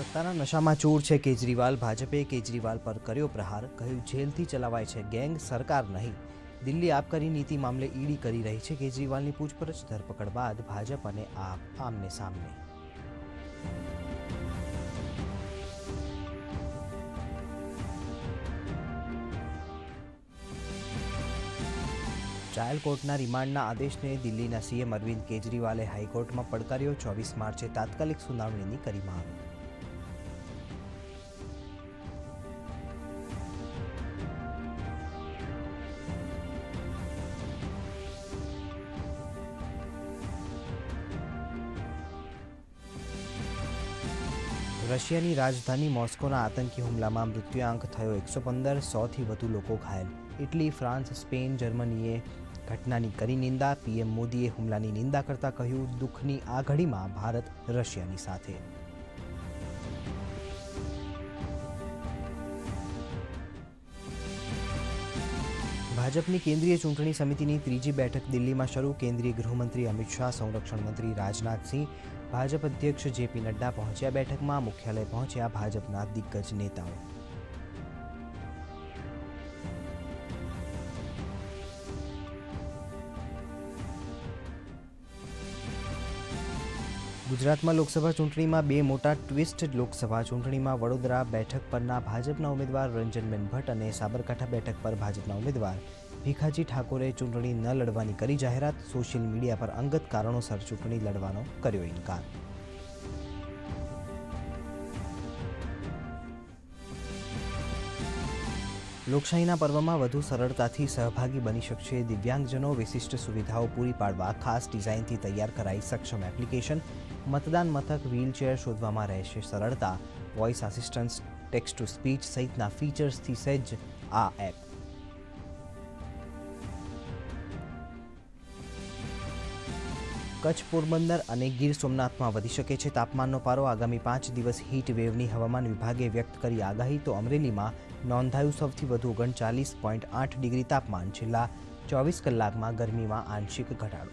સત્તાના નશામાં ચૂર છે કેજરીવાલ. ભાજપે કેજરીવાલ પર કર્યો પ્રહાર. કહ્યું જેલથી ચલાવાય છે ગેંગ, સરકાર નહીં. દિલ્હી આબકારી નીતિ મામલે ઈડી કરી રહી છે કેજરીવાલની પૂછપરછ. ધરપકડ બાદ ભાજપ અને આપ આમને સામને. ટ્રાયલ કોર્ટના રિમાન્ડના આદેશને દિલ્હીના સીએમ અરવિંદ કેજરીવાલે હાઈકોર્ટમાં પડકાર્યો. 24 માર્ચે તાત્કાલિક સુનાવણીની કરી માંગ. રશિયાની રાજધાની મોસ્કોના આતંકી હુમલામાં મૃત્યુઆંક થયો 115, 100થી વધુ લોકો ઘાયલ. ઇટલી, ફ્રાન્સ, સ્પેન, જર્મનીએ ઘટનાની કરી નિંદા. પીએમ મોદીએ હુમલાની નિંદા કરતા કહ્યું, દુઃખની આ ઘડીમાં ભારત રશિયાની સાથે. ભાજપની કેન્દ્રીય ચૂંટણી સમિતિની ત્રીજી બેઠક દિલ્હીમાં શરૂ. કેન્દ્રીય ગૃહમંત્રી અમિત શાહ, સંરક્ષણ મંત્રી રાજનાથસિંહ, ભાજપ અધ્યક્ષ જેપી નડ્ડા પહોંચ્યા બેઠકમાં. મુખ્યાલય પહોંચ્યા ભાજપના દિગ્ગજ નેતાઓ. ગુજરાતમાં લોકસભા ચૂંટણીમાં બે મોટા ટ્વિસ્ટ. લોકસભા ચૂંટણીમાં વડોદરા બેઠક પરના ભાજપના ઉમેદવાર રંજનબેન ભટ્ટ અને સાબરકાંઠા બેઠક પર ભાજપના ઉમેદવાર ભીખાજી ઠાકોરે ચૂંટણી ન લડવાની કરી જાહેરાત. સોશિયલ મીડિયા પર અંગત કારણોસર ચૂંટણી લડવાનો કર્યો ઇનકાર. લોકશાહીના પર્વમાં વધુ સરળતાથી સહભાગી બની શકશે દિવ્યાંગજનો. વિશિષ્ટ સુવિધાઓ પૂરી પાડવા ખાસ ડિઝાઇનથી તૈયાર કરાઈ સક્ષમ એપ્લિકેશન. મતદાન મથક, વ્હીલચેર શોધવામાં રહેશે સરળતા. Voice assistance, text to speech સહિતના ફીચર્સથી સજ્જ આ એપ. કચ્છ, પોરબંદર અને ગીર સોમનાથમાં વધી શકે છે તાપમાનનો પારો. આગામી 5 દિવસ હીટ વેવની હવામાન વિભાગે વ્યક્ત કરી આગાહી. તો અમરેલીમાં નોંધાયું સૌથી વધુ 39.8 ડિગ્રી તાપમાન. છેલ્લા 24 કલાકમાં ગરમીમાં આંશિક ઘટાડો.